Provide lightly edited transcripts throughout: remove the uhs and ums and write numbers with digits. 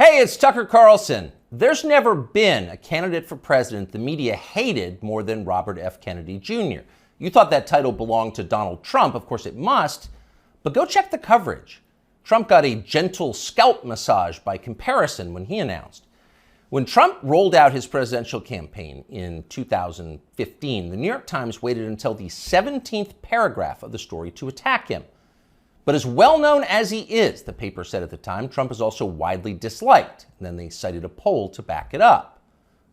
Hey, it's Tucker Carlson. There's never been a candidate for president the media hated more than Robert F. Kennedy Jr. You thought that title belonged to Donald Trump. Of course it must, but go check the coverage. Trump got a gentle scalp massage by comparison when he announced. When Trump rolled out his presidential campaign in 2015, the New York Times waited until the 17th paragraph of the story to attack him. But as well known as he is, the paper said at the time, Trump is also widely disliked. And then they cited a poll to back it up.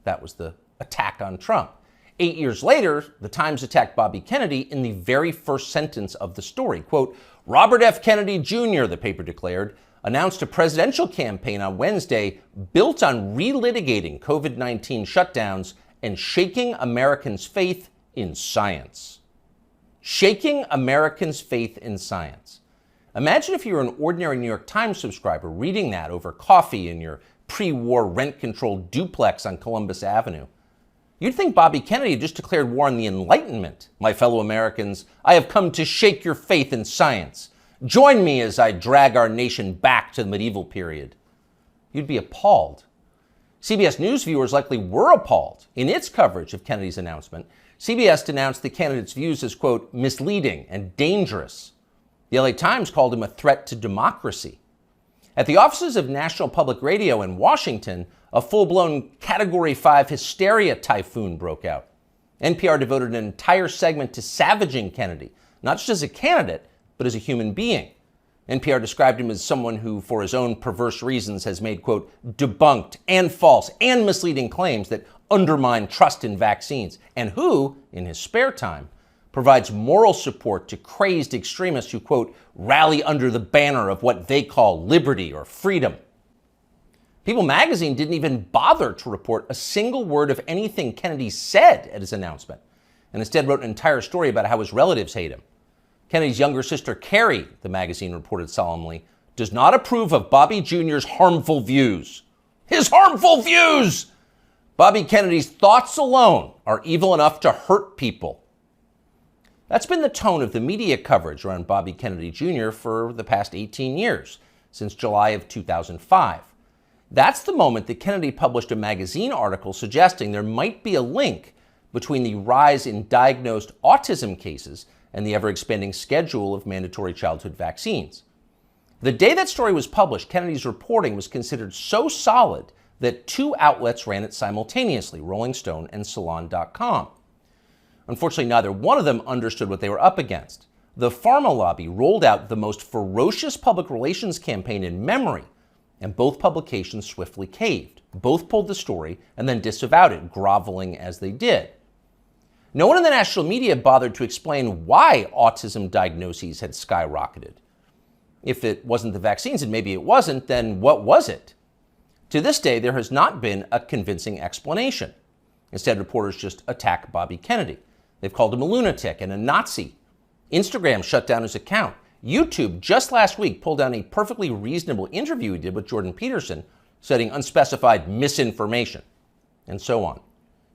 That was the attack on Trump. 8 years later, the Times attacked Bobby Kennedy in the very first sentence of the story. Quote, Robert F. Kennedy Jr., the paper declared, announced a presidential campaign on Wednesday built on relitigating COVID-19 shutdowns and shaking Americans' faith in science. Shaking Americans' faith in science. Imagine if you were an ordinary New York Times subscriber reading that over coffee in your pre-war rent-controlled duplex on Columbus Avenue. You'd think Bobby Kennedy just declared war on the Enlightenment. My fellow Americans, I have come to shake your faith in science. Join me as I drag our nation back to the medieval period. You'd be appalled. CBS News viewers likely were appalled. In its coverage of Kennedy's announcement, CBS denounced the candidate's views as, quote, misleading and dangerous. The LA Times called him a threat to democracy. At the offices of National Public Radio in Washington, a full-blown Category 5 hysteria typhoon broke out. NPR devoted an entire segment to savaging Kennedy, not just as a candidate, but as a human being. NPR described him as someone who, for his own perverse reasons, has made, quote, debunked and false and misleading claims that undermine trust in vaccines, and who, in his spare time, provides moral support to crazed extremists who, quote, rally under the banner of what they call liberty or freedom. People magazine didn't even bother to report a single word of anything Kennedy said at his announcement, and instead wrote an entire story about how his relatives hate him. Kennedy's younger sister, Carrie, the magazine reported solemnly, does not approve of Bobby Jr.'s harmful views. His harmful views! Bobby Kennedy's thoughts alone are evil enough to hurt people. That's been the tone of the media coverage around Bobby Kennedy Jr. for the past 18 years, since July of 2005. That's the moment that Kennedy published a magazine article suggesting there might be a link between the rise in diagnosed autism cases and the ever-expanding schedule of mandatory childhood vaccines. The day that story was published, Kennedy's reporting was considered so solid that two outlets ran it simultaneously, Rolling Stone and Salon.com. Unfortunately, neither one of them understood what they were up against. The pharma lobby rolled out the most ferocious public relations campaign in memory, and both publications swiftly caved. Both pulled the story and then disavowed it, groveling as they did. No one in the national media bothered to explain why autism diagnoses had skyrocketed. If it wasn't the vaccines, and maybe it wasn't, then what was it? To this day, there has not been a convincing explanation. Instead, reporters just attack Bobby Kennedy. They've called him a lunatic and a Nazi. Instagram shut down his account. YouTube just last week pulled down a perfectly reasonable interview he did with Jordan Peterson, citing unspecified misinformation, and so on.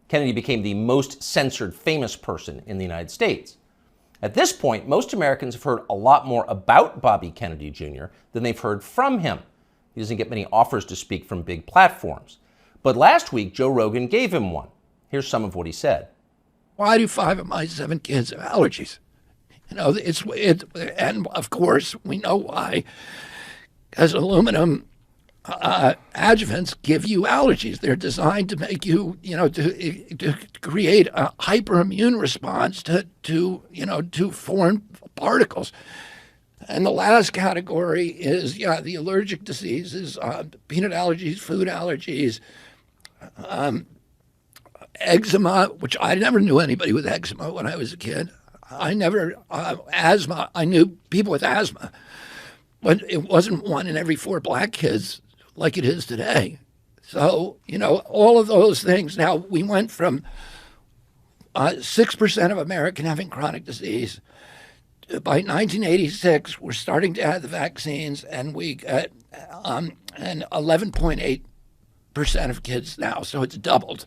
Kennedy became the most censored famous person in the United States. At this point, most Americans have heard a lot more about Bobby Kennedy Jr. than they've heard from him. He doesn't get many offers to speak from big platforms. But last week, Joe Rogan gave him one. Here's some of what he said. Why do 5 of my 7 kids have allergies? You know, and of course we know why. Because aluminum adjuvants give you allergies. They're designed to make you, to create a hyperimmune response to foreign particles. And the last category is, the allergic diseases, peanut allergies, food allergies, eczema, which I never knew anybody with eczema when I was a kid. Asthma, I knew people with asthma, but it wasn't 1 in every 4 black kids like it is today. So, all of those things. Now, we went from 6% of Americans having chronic disease. By 1986, we're starting to have the vaccines, and we got and 11.8% of kids now, so it's doubled.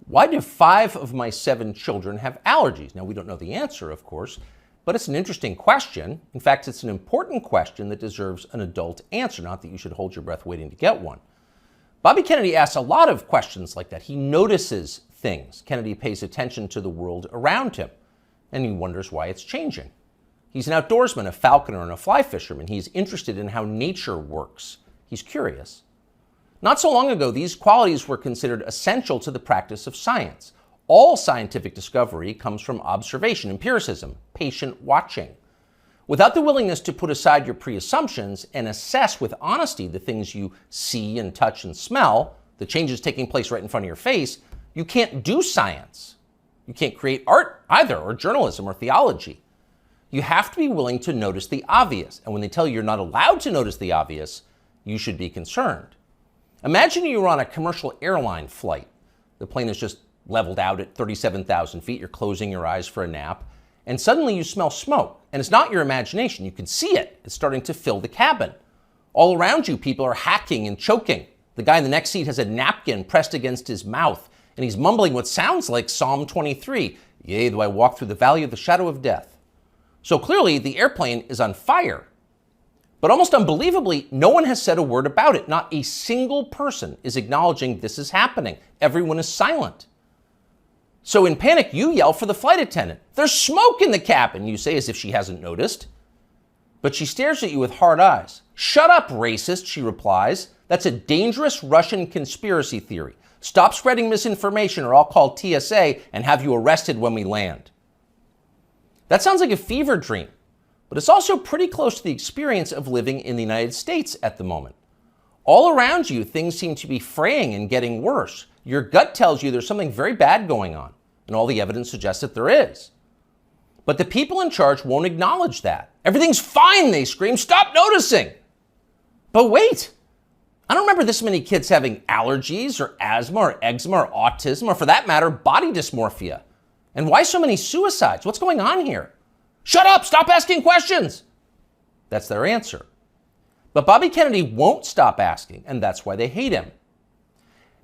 Why do 5 of my 7 children have allergies? Now, we don't know the answer, of course. But it's an interesting question. In fact, it's an important question that deserves an adult answer, not that you should hold your breath waiting to get one. Bobby Kennedy asks a lot of questions like that. He notices things. Kennedy pays attention to the world around him, and he wonders why it's changing. He's an outdoorsman, a falconer, and a fly fisherman. He's interested in how nature works. He's curious. Not so long ago, these qualities were considered essential to the practice of science. All scientific discovery comes from observation, empiricism, patient watching. Without the willingness to put aside your pre-assumptions and assess with honesty the things you see and touch and smell, the changes taking place right in front of your face, you can't do science. You can't create art either, or journalism, or theology. You have to be willing to notice the obvious. And when they tell you you're not allowed to notice the obvious, you should be concerned. Imagine you were on a commercial airline flight. The plane is just leveled out at 37,000 feet. You're closing your eyes for a nap. And suddenly you smell smoke. And it's not your imagination. You can see it. It's starting to fill the cabin. All around you, people are hacking and choking. The guy in the next seat has a napkin pressed against his mouth, and he's mumbling what sounds like Psalm 23. Yea, though I walk through the valley of the shadow of death. So clearly, the airplane is on fire. But almost unbelievably, no one has said a word about it. Not a single person is acknowledging this is happening. Everyone is silent. So in panic, you yell for the flight attendant. There's smoke in the cabin, you say, as if she hasn't noticed. But she stares at you with hard eyes. Shut up, racist, she replies. That's a dangerous Russian conspiracy theory. Stop spreading misinformation or I'll call TSA and have you arrested when we land. That sounds like a fever dream, but it's also pretty close to the experience of living in the United States at the moment. All around you, things seem to be fraying and getting worse. Your gut tells you there's something very bad going on, and all the evidence suggests that there is. But the people in charge won't acknowledge that. Everything's fine, they scream. Stop noticing. But wait, I don't remember this many kids having allergies or asthma or eczema or autism or, for that matter, body dysmorphia. And why so many suicides? What's going on here? Shut up! Stop asking questions! That's their answer. But Bobby Kennedy won't stop asking, and that's why they hate him.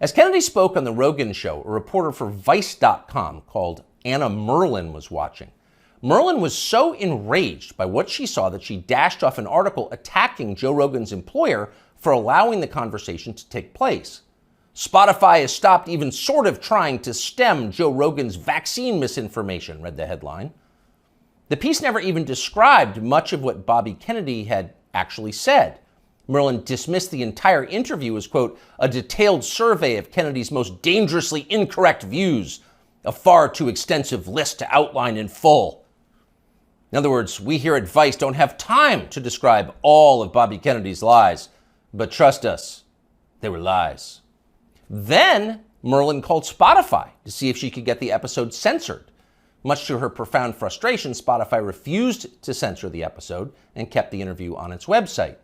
As Kennedy spoke on The Rogan Show, a reporter for Vice.com called Anna Merlin was watching. Merlin was so enraged by what she saw that she dashed off an article attacking Joe Rogan's employer for allowing the conversation to take place. Spotify has stopped even sort of trying to stem Joe Rogan's vaccine misinformation, read the headline. The piece never even described much of what Bobby Kennedy had actually said. Merlin dismissed the entire interview as, quote, a detailed survey of Kennedy's most dangerously incorrect views, a far too extensive list to outline in full. In other words, we here at Vice don't have time to describe all of Bobby Kennedy's lies, but trust us, they were lies. Then Merlin called Spotify to see if she could get the episode censored. Much to her profound frustration, Spotify refused to censor the episode and kept the interview on its website.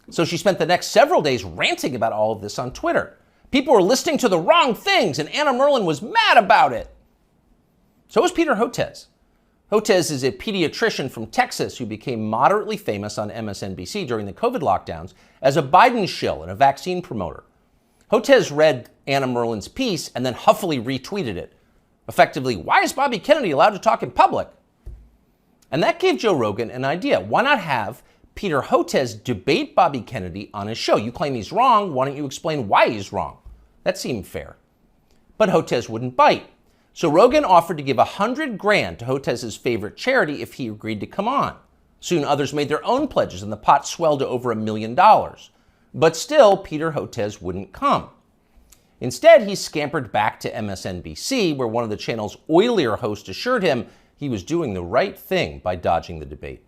So she spent the next several days ranting about all of this on Twitter. People were listening to the wrong things, and Anna Merlin was mad about it. So was Peter Hotez. Hotez is a pediatrician from Texas who became moderately famous on MSNBC during the COVID lockdowns as a Biden shill and a vaccine promoter. Hotez read Anna Merlin's piece and then huffily retweeted it. Effectively, why is Bobby Kennedy allowed to talk in public? And that gave Joe Rogan an idea. Why not have Peter Hotez debate Bobby Kennedy on his show? You claim he's wrong. Why don't you explain why he's wrong? That seemed fair. But Hotez wouldn't bite. So Rogan offered to give $100,000 to Hotez's favorite charity if he agreed to come on. Soon others made their own pledges and the pot swelled to over $1 million. But still, Peter Hotez wouldn't come. Instead, he scampered back to MSNBC, where one of the channel's oilier hosts assured him he was doing the right thing by dodging the debate.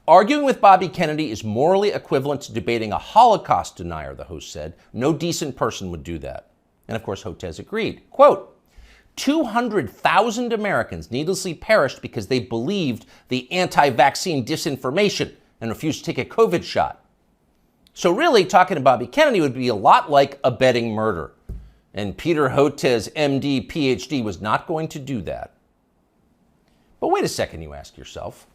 Arguing with Bobby Kennedy is morally equivalent to debating a Holocaust denier, the host said. No decent person would do that. And of course, Hotez agreed. Quote, 200,000 Americans needlessly perished because they believed the anti-vaccine disinformation and refused to take a COVID shot. So really, talking to Bobby Kennedy would be a lot like abetting murder. And Peter Hotez, MD, PhD, was not going to do that. But wait a second, you ask yourself.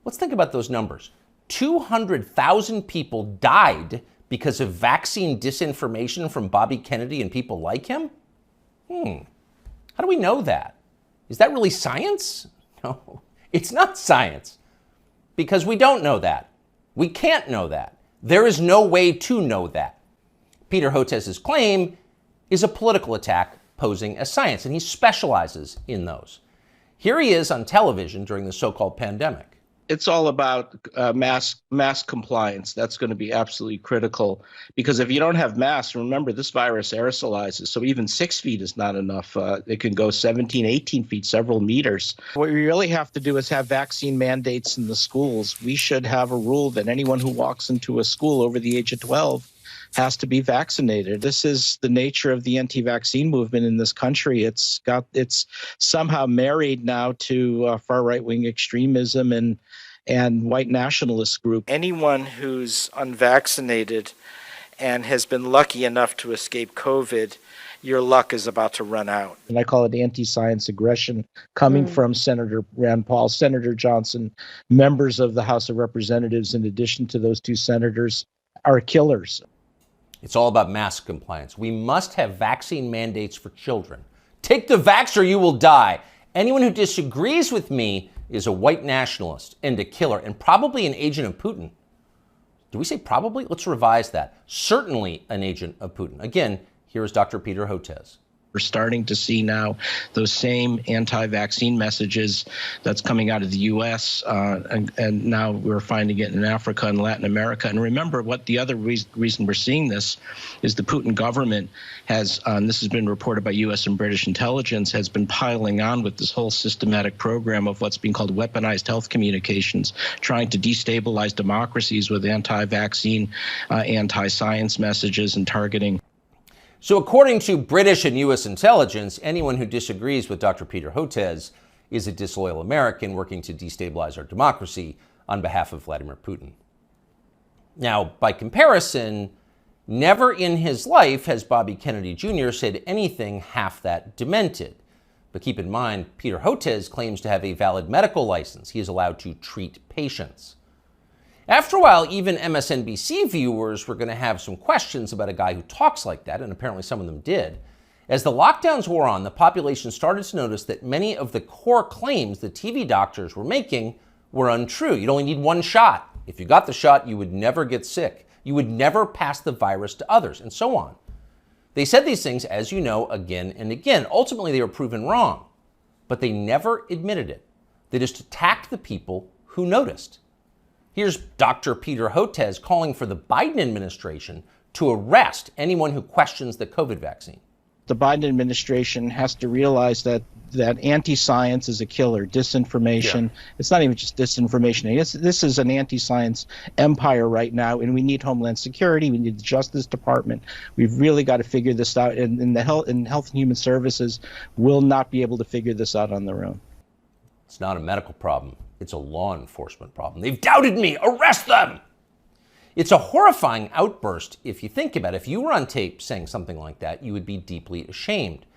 Let's think about those numbers. 200,000 people died because of vaccine disinformation from Bobby Kennedy and people like him? How do we know that? Is that really science? No, It's not science, because we don't know that. We can't know that. There is no way to know that. Peter Hotez's claim is a political attack posing as science, and he specializes in those. Here he is on television during the so-called pandemic. It's all about mask compliance. That's going to be absolutely critical, because if you don't have masks, remember, this virus aerosolizes. So even 6 feet is not enough. It can go 17, 18 feet, several meters. What we really have to do is have vaccine mandates in the schools. We should have a rule that anyone who walks into a school over the age of 12 has to be vaccinated. This is the nature of the anti-vaccine movement in this country. It's somehow married now to far right-wing extremism and white nationalist group. Anyone who's unvaccinated and has been lucky enough to escape COVID, your luck is about to run out. And I call it anti-science aggression coming from Senator Rand Paul, Senator Johnson, members of the House of Representatives, in addition to those two senators, are killers. It's all about mask compliance. We must have vaccine mandates for children. Take the vax or you will die. Anyone who disagrees with me is a white nationalist and a killer, and probably an agent of Putin. Do we say probably? Let's revise that. Certainly an agent of Putin. Again, here is Dr. Peter Hotez. We're starting to see now those same anti-vaccine messages that's coming out of the U.S. And now we're finding it in Africa and Latin America. And remember, what the other reason we're seeing this is the Putin government has, and this has been reported by U.S. and British intelligence, has been piling on with this whole systematic program of what's being called weaponized health communications, trying to destabilize democracies with anti-vaccine, anti-science messages and targeting. So according to British and U.S. intelligence, anyone who disagrees with Dr. Peter Hotez is a disloyal American working to destabilize our democracy on behalf of Vladimir Putin. Now, by comparison, never in his life has Bobby Kennedy Jr. said anything half that demented. But keep in mind, Peter Hotez claims to have a valid medical license. He is allowed to treat patients. After a while, even MSNBC viewers were going to have some questions about a guy who talks like that, and apparently some of them did. As the lockdowns wore on, the population started to notice that many of the core claims the TV doctors were making were untrue. You'd only need one shot. If you got the shot, you would never get sick. You would never pass the virus to others, and so on. They said these things, as you know, again and again. Ultimately, they were proven wrong, but they never admitted it. They just attacked the people who noticed. Here's Dr. Peter Hotez calling for the Biden administration to arrest anyone who questions the COVID vaccine. The Biden administration has to realize that anti-science is a killer. Disinformation. Yeah. It's not even just disinformation. This is an anti-science empire right now, and we need Homeland Security. We need the Justice Department. We've really got to figure this out, and Health and Human Services will not be able to figure this out on their own. It's not a medical problem. It's a law enforcement problem. They've doubted me. Arrest them! It's a horrifying outburst if you think about it. If you were on tape saying something like that, you would be deeply ashamed.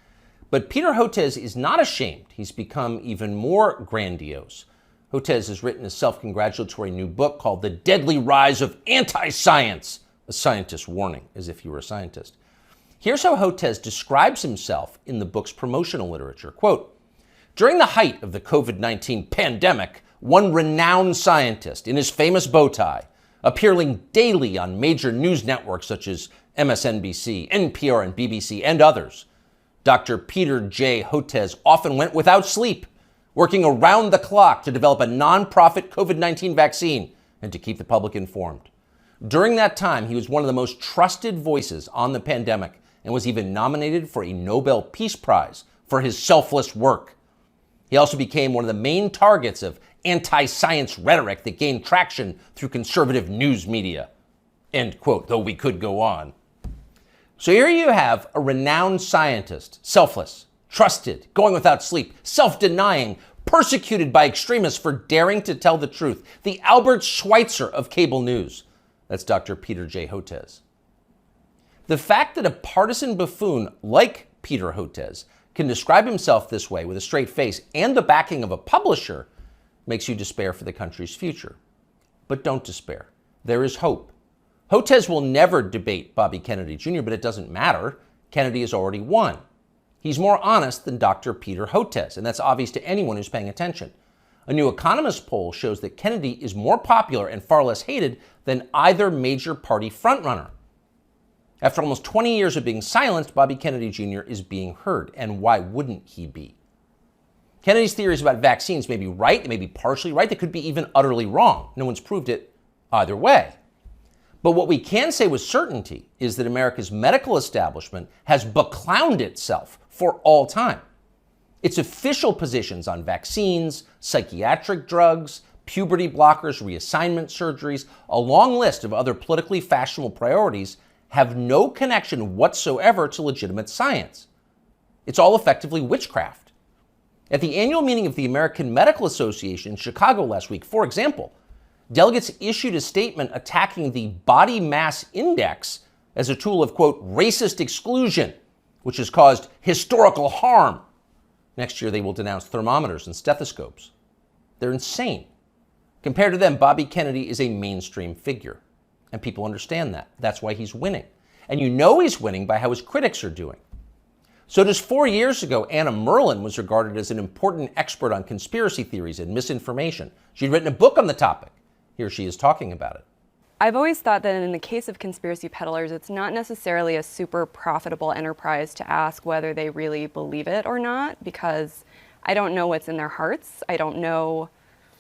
But Peter Hotez is not ashamed. He's become even more grandiose. Hotez has written a self-congratulatory new book called The Deadly Rise of Anti-Science, a scientist's warning, as if you were a scientist. Here's how Hotez describes himself in the book's promotional literature. Quote, "During the height of the COVID-19 pandemic, one renowned scientist in his famous bow tie, appearing daily on major news networks such as MSNBC, NPR, and BBC, and others, Dr. Peter J. Hotez often went without sleep, working around the clock to develop a nonprofit COVID-19 vaccine and to keep the public informed. During that time, he was one of the most trusted voices on the pandemic and was even nominated for a Nobel Peace Prize for his selfless work. He also became one of the main targets of anti-science rhetoric that gained traction through conservative news media." End quote, though we could go on. So here you have a renowned scientist, selfless, trusted, going without sleep, self-denying, persecuted by extremists for daring to tell the truth. The Albert Schweitzer of cable news. That's Dr. Peter J. Hotez. The fact that a partisan buffoon like Peter Hotez can describe himself this way with a straight face and the backing of a publisher makes you despair for the country's future. But don't despair. There is hope. Hotez will never debate Bobby Kennedy Jr., but it doesn't matter. Kennedy has already won. He's more honest than Dr. Peter Hotez, and that's obvious to anyone who's paying attention. A New Economist poll shows that Kennedy is more popular and far less hated than either major party frontrunner. After almost 20 years of being silenced, Bobby Kennedy Jr. is being heard, and why wouldn't he be? Kennedy's theories about vaccines may be right, they may be partially right, they could be even utterly wrong. No one's proved it either way. But what we can say with certainty is that America's medical establishment has beclowned itself for all time. Its official positions on vaccines, psychiatric drugs, puberty blockers, reassignment surgeries, a long list of other politically fashionable priorities have no connection whatsoever to legitimate science. It's all effectively witchcraft. At the annual meeting of the American Medical Association in Chicago last week, for example, delegates issued a statement attacking the body mass index as a tool of, quote, racist exclusion, which has caused historical harm. Next year, they will denounce thermometers and stethoscopes. They're insane. Compared to them, Bobby Kennedy is a mainstream figure, and people understand that. That's why he's winning. And you know he's winning by how his critics are doing. So just 4 years ago, Anna Merlan was regarded as an important expert on conspiracy theories and misinformation. She'd written a book on the topic. Here she is talking about it. I've always thought that in the case of conspiracy peddlers, it's not necessarily a super profitable enterprise to ask whether they really believe it or not, because I don't know what's in their hearts. I don't know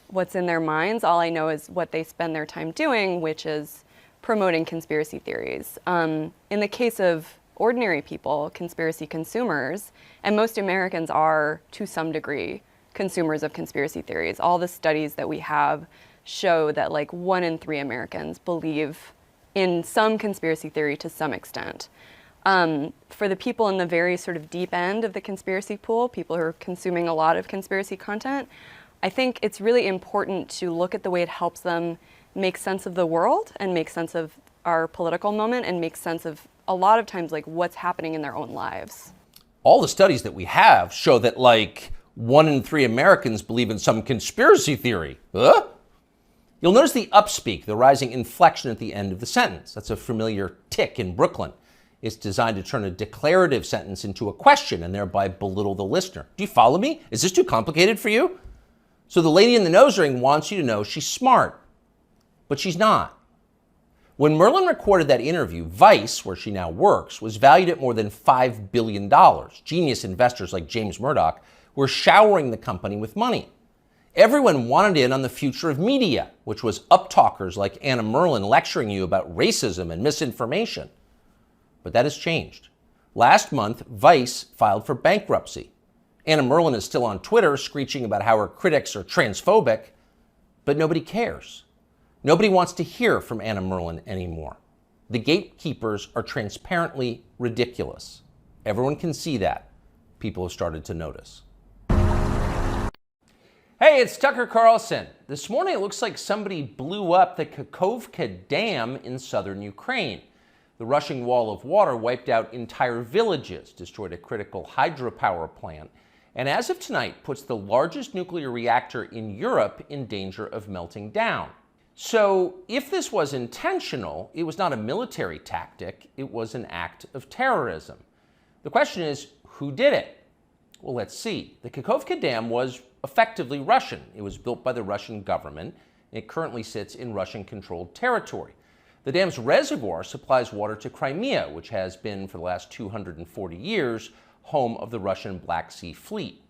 what's in their minds. All I know is what they spend their time doing, which is promoting conspiracy theories. In the case of ordinary people, conspiracy consumers, and most Americans are, to some degree, consumers of conspiracy theories. All the studies that we have show that like 1 in 3 Americans believe in some conspiracy theory to some extent. For the people in the very sort of deep end of the conspiracy pool, people who are consuming a lot of conspiracy content, I think it's really important to look at the way it helps them make sense of the world and make sense of our political moment and make sense of a lot of times like what's happening in their own lives. All the studies that we have show that like 1 in 3 Americans believe in some conspiracy theory. Huh? You'll notice the upspeak, the rising inflection at the end of the sentence. That's a familiar tick in Brooklyn. It's designed to turn a declarative sentence into a question and thereby belittle the listener. Do you follow me? Is this too complicated for you? So the lady in the nose ring wants you to know she's smart, but she's not. When Merlan recorded that interview, Vice, where she now works, was valued at more than $5 billion. Genius investors like James Murdoch were showering the company with money. Everyone wanted in on the future of media, which was uptalkers like Anna Merlan lecturing you about racism and misinformation. But that has changed. Last month, Vice filed for bankruptcy. Anna Merlan is still on Twitter screeching about how her critics are transphobic, but nobody cares. Nobody wants to hear from Anna Merlan anymore. The gatekeepers are transparently ridiculous. Everyone can see that. People have started to notice. Hey, it's Tucker Carlson. This morning it looks like somebody blew up the Kakhovka Dam in southern Ukraine. The rushing wall of water wiped out entire villages, destroyed a critical hydropower plant, and as of tonight puts the largest nuclear reactor in Europe in danger of melting down. So if this was intentional, it was not a military tactic, it was an act of terrorism. The question is, who did it? Well, let's see. The Kakhovka Dam was effectively Russian. It was built by the Russian government. It currently sits in Russian-controlled territory. The dam's reservoir supplies water to Crimea, which has been, for the last 240 years, home of the Russian Black Sea Fleet.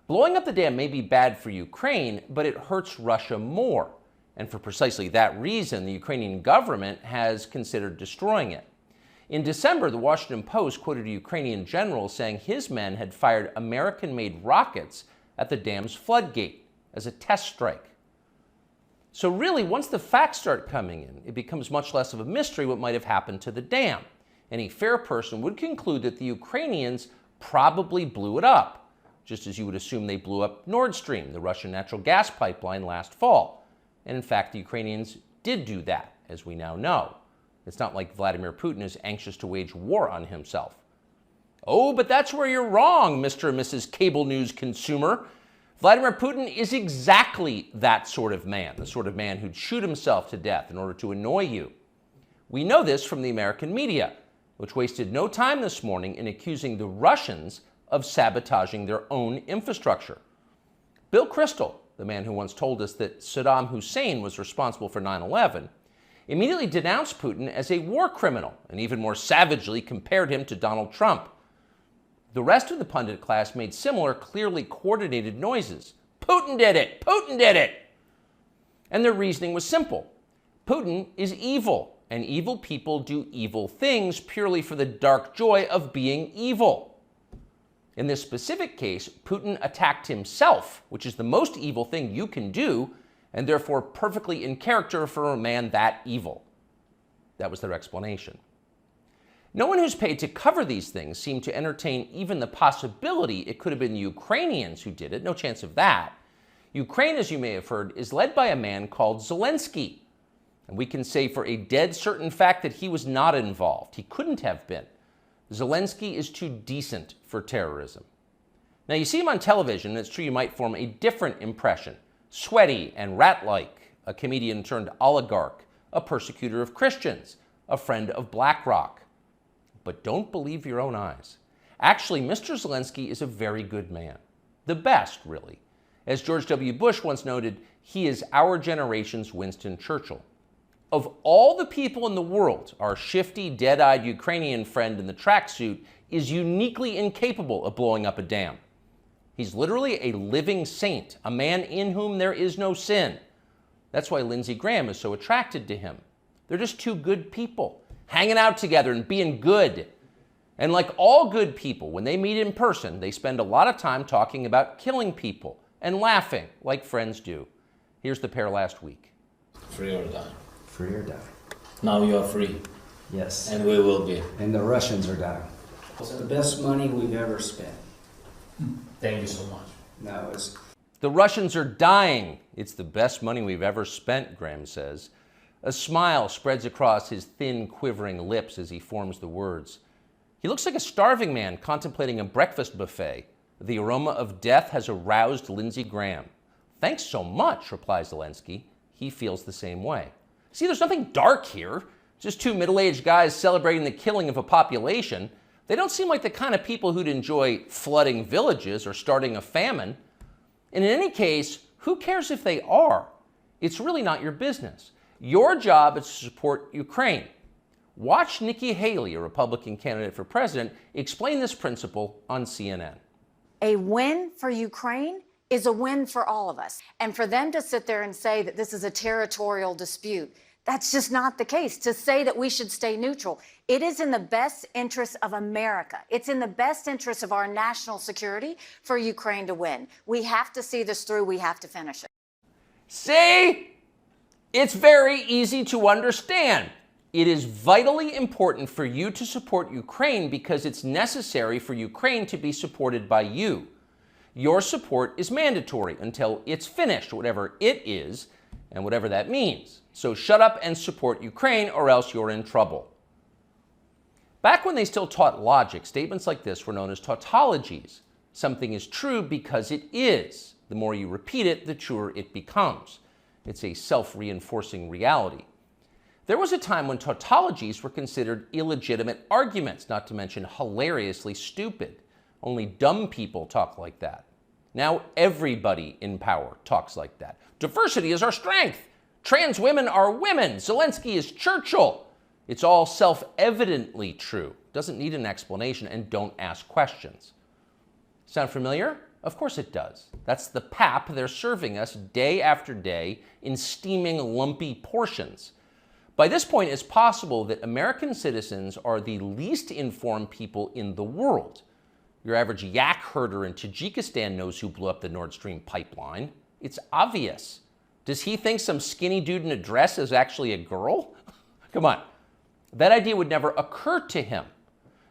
Blowing up the dam may be bad for Ukraine, but it hurts Russia more. And for precisely that reason, the Ukrainian government has considered destroying it. In December, the Washington Post quoted a Ukrainian general saying his men had fired American-made rockets at the dam's floodgate as a test strike. So really, once the facts start coming in, it becomes much less of a mystery what might have happened to the dam. Any fair person would conclude that the Ukrainians probably blew it up, just as you would assume they blew up Nord Stream, the Russian natural gas pipeline, last fall. And in fact, the Ukrainians did do that, as we now know. It's not like Vladimir Putin is anxious to wage war on himself. Oh, but that's where you're wrong, Mr. and Mrs. Cable News consumer. Vladimir Putin is exactly that sort of man, the sort of man who'd shoot himself to death in order to annoy you. We know this from the American media, which wasted no time this morning in accusing the Russians of sabotaging their own infrastructure. Bill Kristol, the man who once told us that Saddam Hussein was responsible for 9/11, immediately denounced Putin as a war criminal and even more savagely compared him to Donald Trump. The rest of the pundit class made similar, clearly coordinated noises. Putin did it! Putin did it! And their reasoning was simple. Putin is evil, and evil people do evil things purely for the dark joy of being evil. In this specific case, Putin attacked himself, which is the most evil thing you can do, and therefore perfectly in character for a man that evil. That was their explanation. No one who's paid to cover these things seemed to entertain even the possibility it could have been Ukrainians who did it. No chance of that. Ukraine, as you may have heard, is led by a man called Zelensky. And we can say for a dead certain fact that he was not involved. He couldn't have been. Zelensky is too decent for terrorism. Now, you see him on television, and it's true you might form a different impression. Sweaty and rat-like, a comedian turned oligarch, a persecutor of Christians, a friend of BlackRock. But don't believe your own eyes. Actually, Mr. Zelensky is a very good man. The best, really. As George W. Bush once noted, he is our generation's Winston Churchill. Of all the people in the world, our shifty, dead-eyed Ukrainian friend in the tracksuit is uniquely incapable of blowing up a dam. He's literally a living saint, a man in whom there is no sin. That's why Lindsey Graham is so attracted to him. They're just two good people, hanging out together and being good. And like all good people, when they meet in person, they spend a lot of time talking about killing people and laughing like friends do. Here's the pair last week. Free or die. Free or die. Now you are free. Yes. And we will be. And the Russians are dying. It's the best money we've ever spent. Thank you so much. No, it's... The Russians are dying. It's the best money we've ever spent, Graham says. A smile spreads across his thin, quivering lips as he forms the words. He looks like a starving man contemplating a breakfast buffet. The aroma of death has aroused Lindsey Graham. Thanks so much, replies Zelensky. He feels the same way. See, there's nothing dark here. Just two middle-aged guys celebrating the killing of a population. They don't seem like the kind of people who'd enjoy flooding villages or starting a famine. And in any case, who cares if they are? It's really not your business. Your job is to support Ukraine. Watch Nikki Haley, a Republican candidate for president, explain this principle on CNN. A win for Ukraine is a win for all of us. And for them to sit there and say that this is a territorial dispute, that's just not the case. To say that we should stay neutral, it is in the best interest of America. It's in the best interest of our national security for Ukraine to win. We have to see this through. We have to finish it. See? It's very easy to understand. It is vitally important for you to support Ukraine because it's necessary for Ukraine to be supported by you. Your support is mandatory until it's finished, whatever it is, and whatever that means. So shut up and support Ukraine or else you're in trouble. Back when they still taught logic, statements like this were known as tautologies. Something is true because it is. The more you repeat it, the truer it becomes. It's a self-reinforcing reality. There was a time when tautologies were considered illegitimate arguments, not to mention hilariously stupid. Only dumb people talk like that. Now everybody in power talks like that. Diversity is our strength. Trans women are women. Zelensky is Churchill. It's all self-evidently true. Doesn't need an explanation, and don't ask questions. Sound familiar? Of course it does. That's the pap they're serving us day after day in steaming, lumpy portions. By this point, it's possible that American citizens are the least informed people in the world. Your average yak herder in Tajikistan knows who blew up the Nord Stream pipeline. It's obvious. Does he think some skinny dude in a dress is actually a girl? Come on. That idea would never occur to him.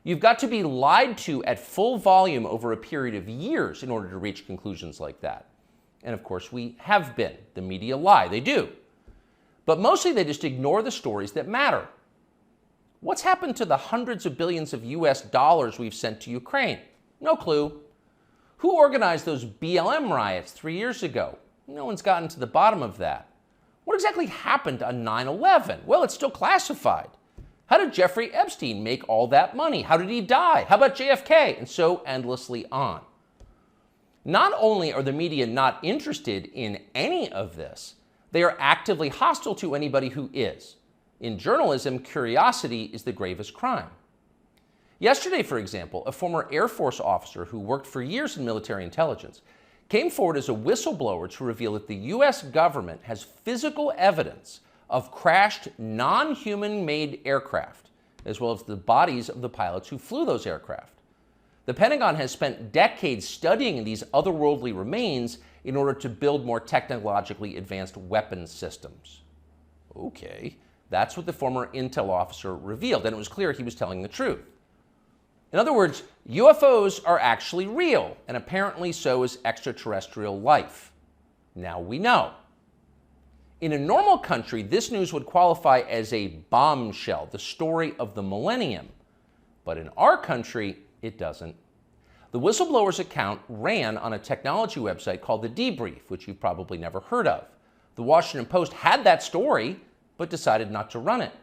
You've got to be lied to at full volume over a period of years in order to reach conclusions like that. And of course, we have been. The media lie. They do. But mostly they just ignore the stories that matter. What's happened to the hundreds of billions of US dollars we've sent to Ukraine? No clue. Who organized those BLM riots 3 years ago? No one's gotten to the bottom of that. What exactly happened on 9/11? Well, it's still classified. How did Jeffrey Epstein make all that money? How did he die? How about JFK? And so endlessly on. Not only are the media not interested in any of this, they are actively hostile to anybody who is. In journalism, curiosity is the gravest crime. Yesterday, for example, a former Air Force officer who worked for years in military intelligence came forward as a whistleblower to reveal that the U.S. government has physical evidence of crashed non-human-made aircraft, as well as the bodies of the pilots who flew those aircraft. The Pentagon has spent decades studying these otherworldly remains in order to build more technologically advanced weapons systems. Okay, that's what the former intel officer revealed, and it was clear he was telling the truth. In other words, UFOs are actually real, and apparently so is extraterrestrial life. Now we know. In a normal country, this news would qualify as a bombshell, the story of the millennium. But in our country, it doesn't. The whistleblower's account ran on a technology website called The Debrief, which you've probably never heard of. The Washington Post had that story, but decided not to run it.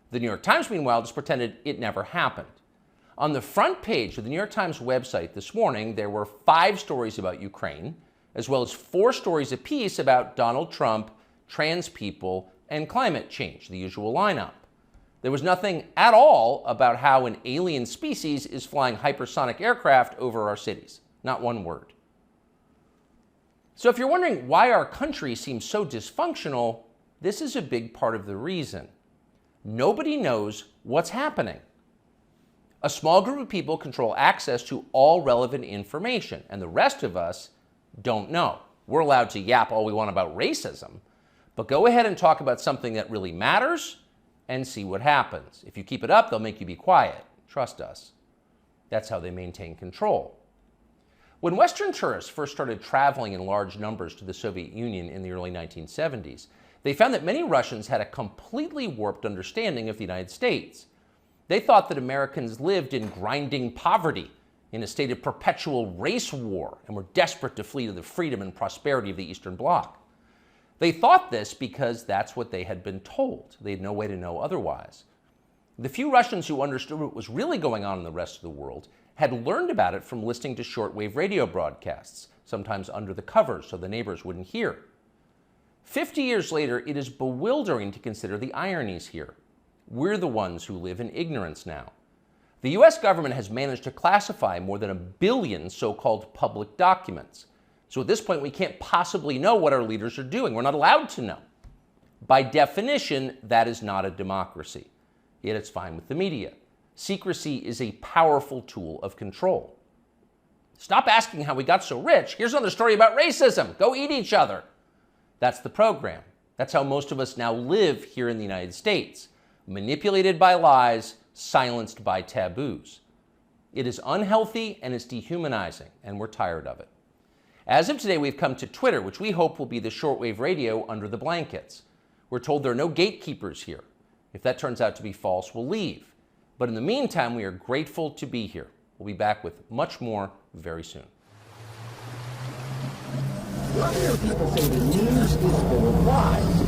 The New York Times, meanwhile, just pretended it never happened. On the front page of the New York Times website this morning, there were 5 stories about Ukraine, as well as 4 stories apiece about Donald Trump, trans people, and climate change, the usual lineup. There was nothing at all about how an alien species is flying hypersonic aircraft over our cities. Not one word. So if you're wondering why our country seems so dysfunctional, this is a big part of the reason. Nobody knows what's happening. A small group of people control access to all relevant information, and the rest of us don't know. We're allowed to yap all we want about racism, but go ahead and talk about something that really matters and see what happens. If you keep it up, they'll make you be quiet. Trust us. That's how they maintain control. When Western tourists first started traveling in large numbers to the Soviet Union in the early 1970s, they found that many Russians had a completely warped understanding of the United States. They thought that Americans lived in grinding poverty, in a state of perpetual race war, and were desperate to flee to the freedom and prosperity of the Eastern Bloc. They thought this because that's what they had been told. They had no way to know otherwise. The few Russians who understood what was really going on in the rest of the world had learned about it from listening to shortwave radio broadcasts, sometimes under the covers so the neighbors wouldn't hear. 50 years later, it is bewildering to consider the ironies here. We're the ones who live in ignorance now. The US government has managed to classify more than 1 billion so-called public documents. So at this point, we can't possibly know what our leaders are doing. We're not allowed to know. By definition, that is not a democracy. Yet it's fine with the media. Secrecy is a powerful tool of control. Stop asking how we got so rich. Here's another story about racism. Go eat each other. That's the program. That's how most of us now live here in the United States. Manipulated by lies, silenced by taboos. It is unhealthy and it's dehumanizing, and we're tired of it. As of today, we've come to Twitter, which we hope will be the shortwave radio under the blankets. We're told there are no gatekeepers here. If that turns out to be false, we'll leave. But in the meantime, we are grateful to be here. We'll be back with much more very soon. I hear people say the news is full of lies.